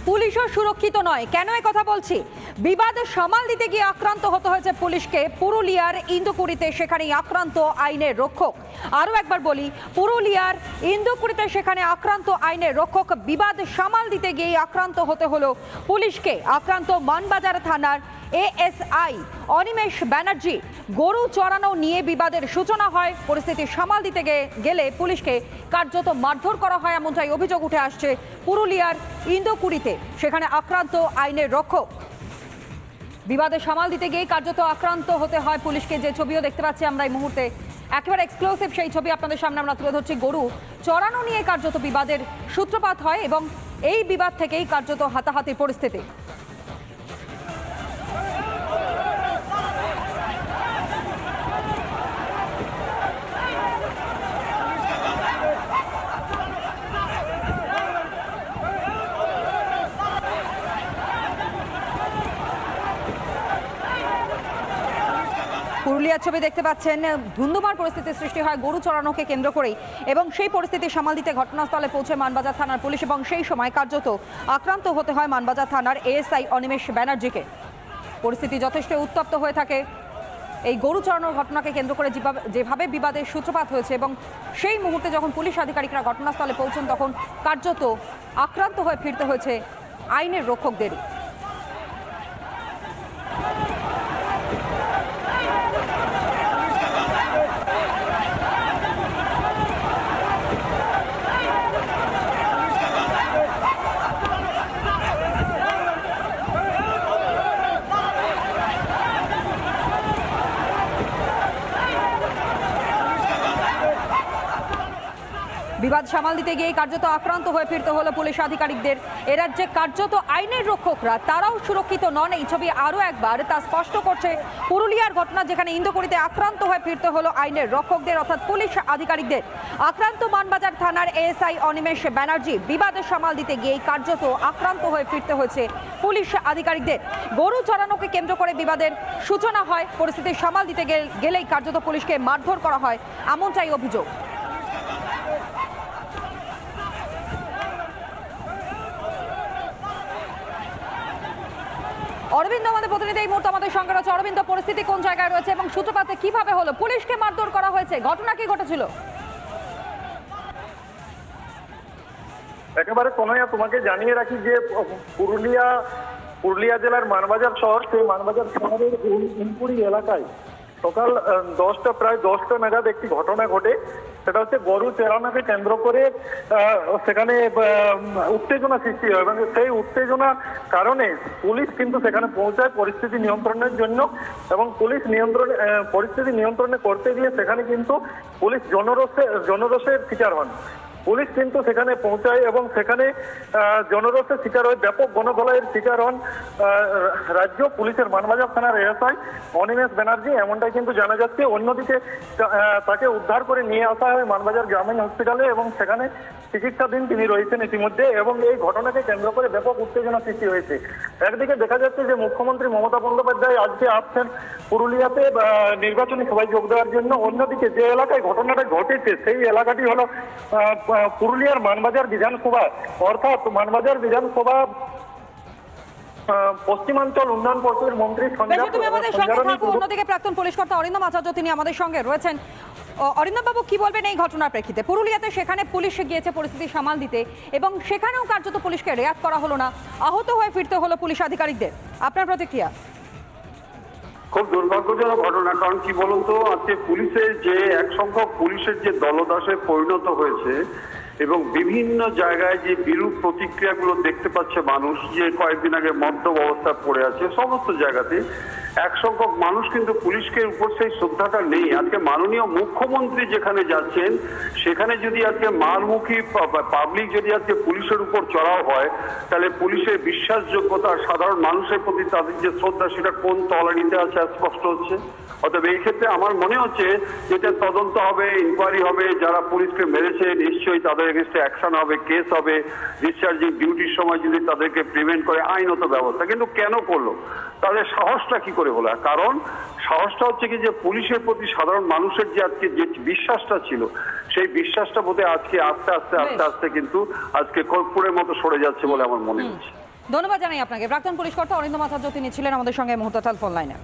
পুলিশও সুরক্ষিত নয়। কেন এই কথা বলছি? বিবাদ সামাল দিতে গিয়ে আক্রান্ত হতে হয়েছে পুলিশকে পুরুলিয়ার ইন্দুকুড়িতে, সেখানেই আক্রান্ত আইনের রক্ষক। আরও একবার বলি, পুরুলিয়ার ইন্দুকুড়িতে সেখানে আক্রান্ত আইনের রক্ষক। বিবাদ সামাল দিতে গিয়ে আক্রান্ত হতে হলো পুলিশকে। আক্রান্ত মানবাজার থানার এএসআই অনিমেষ ব্যানার্জি। গরু চড়ানো নিয়ে বিবাদের সূচনা হয়। পরিস্থিতি সামাল দিতে গেলে পুলিশকে কার্যত মারধর করা হয়, এমনটাই অভিযোগ উঠে আসছে পুরুলিয়ার ইন্দুকুড়িতে। সেখানে আক্রান্ত আইনের রক্ষক। বিবাদে সামাল দিতে গিয়ে কার্যত আক্রান্ত হতে হয় পুলিশকে। যে ছবিও দেখতে পাচ্ছি আমরা এই মুহূর্তে, একেবারে এক্সক্লুসিভ সেই ছবি আপনাদের সামনে আমরা তুলে ধরছি। গরু চড়ানো নিয়ে কার্যত বিবাদের সূত্রপাত হয় এবং এই বিবাদ থেকেই কার্যত হাতাহাতির পরিস্থিতি। পুরুলিয়ার ছবি দেখতে পাচ্ছেন, ধুন্ধুমার পরিস্থিতির সৃষ্টি হয় গরু চড়ানোকে কেন্দ্র করেই, এবং সেই পরিস্থিতি সামাল দিতে ঘটনাস্থলে পৌঁছে মানবাজার থানার পুলিশ, এবং সেই সময় কার্যত আক্রান্ত হতে হয় মানবাজার থানার এএসআই অনিমেষ ব্যানার্জিকে। পরিস্থিতি যথেষ্ট উত্তপ্ত হয়ে থাকে এই গরু চড়ানোর ঘটনাকে কেন্দ্র করে, যেভাবে বিবাদের সূত্রপাত হয়েছে, এবং সেই মুহূর্তে যখন পুলিশ আধিকারিকরা ঘটনাস্থলে পৌঁছন তখন কার্যত আক্রান্ত হয়ে ফিরতে হয়েছে আইনের রক্ষকদেরই। বিবাদ সামাল দিতে গিয়ে কার্যত আক্রান্ত হয়ে ফিরতে হলো পুলিশ আধিকারিকদের। এ রাজ্যে কার্যত আইনের রক্ষকরা তারাও সুরক্ষিত নন, এই ছবি আরও একবার তা স্পষ্ট করছে পুরুলিয়ার ঘটনা, যেখানে ইন্দুকুড়িতে আক্রান্ত হয়ে ফিরতে হলো আইনের রক্ষকদের অর্থাৎ পুলিশ আধিকারিকদের। আক্রান্ত মানবাজার থানার এএসআই অনিমেষ ব্যানার্জি। বিবাদ সামাল দিতে গিয়ে কার্যত আক্রান্ত হয়ে ফিরতে হয়েছে পুলিশ আধিকারিকদের। গরু চড়ানোকে কেন্দ্র করে বিবাদের সূচনা হয়। পরিস্থিতি সামাল দিতে গেলেই কার্যত পুলিশকে মারধর করা হয়, এমনটাই অভিযোগ। অরবিন্দ আমাদের প্রতিনিধি এই মুহূর্তে আমাদের সঙ্গে রয়েছে। অরবিন্দ, পরিস্থিতি কোন জায়গায় রয়েছে এবং সূত্রপাতে কিভাবে হলো? পুলিশকে মারধর করা হয়েছে, ঘটনা কি ঘটেছিল? একেবারে কোনয়া তোমাকে জানিয়ে রাখি যে পুরুলিয়া জেলার মানবাজার শহর, সেই মানবাজার শহরের ইন্দুকুড়ি এলাকায় সকাল প্রায় 10টা নাগাদ একটি ঘটনা ঘটে। সেটা হচ্ছে গরু চড়ানোকে কেন্দ্র করে সেখানে উত্তেজনা সৃষ্টি হয়, এবং সেই উত্তেজনা কারণে পুলিশ কিন্তু সেখানে পৌঁছায় পরিস্থিতি নিয়ন্ত্রণের জন্য, এবং পুলিশ পরিস্থিতি নিয়ন্ত্রণে করতে গিয়ে সেখানে কিন্তু পুলিশ জনরোষের শিকার হন। পুলিশ কিন্তু সেখানে পৌঁছায় এবং সেখানে জনরোষের শিকার হয়ে ব্যাপক গণধোলাইয়ের শিকার হন রাজ্য পুলিশের মানবাজার থানার এএসআই অনিমেষ ব্যানার্জি, এমনটাই কিন্তু জানা যাচ্ছে। অন্যদিকে তাকে উদ্ধার করে নিয়ে আসা হয় মানবাজার গ্রামীণ হসপিটালে, এবং সেখানে চিকিৎসাধীন তিনি রয়েছেন ইতিমধ্যে। এবং এই ঘটনাকে কেন্দ্র করে ব্যাপক উত্তেজনা সৃষ্টি হয়েছে। একদিকে দেখা যাচ্ছে যে মুখ্যমন্ত্রী মমতা বন্দ্যোপাধ্যায় আজকে আসছেন পুরুলিয়াতে নির্বাচনী সভায় যোগ দেওয়ার জন্য। অন্যদিকে যে এলাকায় ঘটনাটা ঘটেছে সেই এলাকাটি হলো পুরুলিয়ার মানবাজার বিধানসভা, অর্থাৎ মানবাজার বিধানসভা পশ্চিমাঞ্চল উন্নয়ন পর্ষদের মন্ত্রী। অন্যদিকে প্রাক্তন পুলিশ কর্তা অরিন্দম আচার্য তিনি আমাদের সঙ্গে রয়েছেন। অরিন্দম বাবু, কি বলবেন এই ঘটনার প্রেক্ষিতে? পুরুলিয়াতে সেখানে পুলিশ গিয়েছে পরিস্থিতি সামাল দিতে, এবং সেখানেও কার্যত পুলিশকে রেয়াত করা হলো না, আহত হয়ে ফিরতে হলো পুলিশ আধিকারিকদের। আপনার প্রতিক্রিয়া? খুব দুর্ভাগ্যজনক ঘটনা। কারণ কি বলুন তো, আজকে পুলিশের যে এক সংখ্যক পুলিশের যে দলদাসে পরিণত হয়েছে, এবং বিভিন্ন জায়গায় যে বিরূপ প্রতিক্রিয়াগুলো দেখতে পাচ্ছে মানুষ, যে কয়েকদিন আগে মদ্যপ অবস্থায় পড়ে আছে, সমস্ত জায়গাতে এক সংখ্যক মানুষ কিন্তু পুলিশকে উপর সেই শ্রদ্ধাটা নেই। আজকে মাননীয় মুখ্যমন্ত্রী যেখানে যাচ্ছেন, সেখানে যদি আজকে মারমুখী পাবলিক যদি আজকে পুলিশের উপর চড়াও হয়, তাহলে পুলিশের বিশ্বাসযোগ্যতা, সাধারণ মানুষের প্রতি তাদের যে শ্রদ্ধা, সেটা কোন তলানিতে আছে স্পষ্ট হচ্ছে। অতএব এই ক্ষেত্রে আমার মনে হচ্ছে যেটা তদন্ত হবে, ইনকোয়ারি হবে, যারা পুলিশকে মেরেছে নিশ্চয়ই তাদের এগেইনস্টে অ্যাকশন হবে, কেস হবে, ডিসচার্জিং ডিউটির সময় যদি তাদেরকে প্রিভেন্ট করে আইনত ব্যবস্থা। কিন্তু কেন করলো? তাদের সাহসটা কি করে হলো? কারণ সাহসটা হচ্ছে কি, যে পুলিশের প্রতি সাধারণ মানুষের যে আজকে যে বিশ্বাসটা ছিল, সেই বিশ্বাসটা বোধহয় আজকে আস্তে আস্তে কিন্তু আজকে কর্পূরের মতো সরে যাচ্ছে বলে আমার মনে হচ্ছে। ধন্যবাদ জানাই আপনাকে। প্রাক্তন পুলিশ কর্তা অরিন্দম আচার্য তিনি ছিলেন আমাদের সঙ্গে মুহূর্ততাল ফোন লাইনে।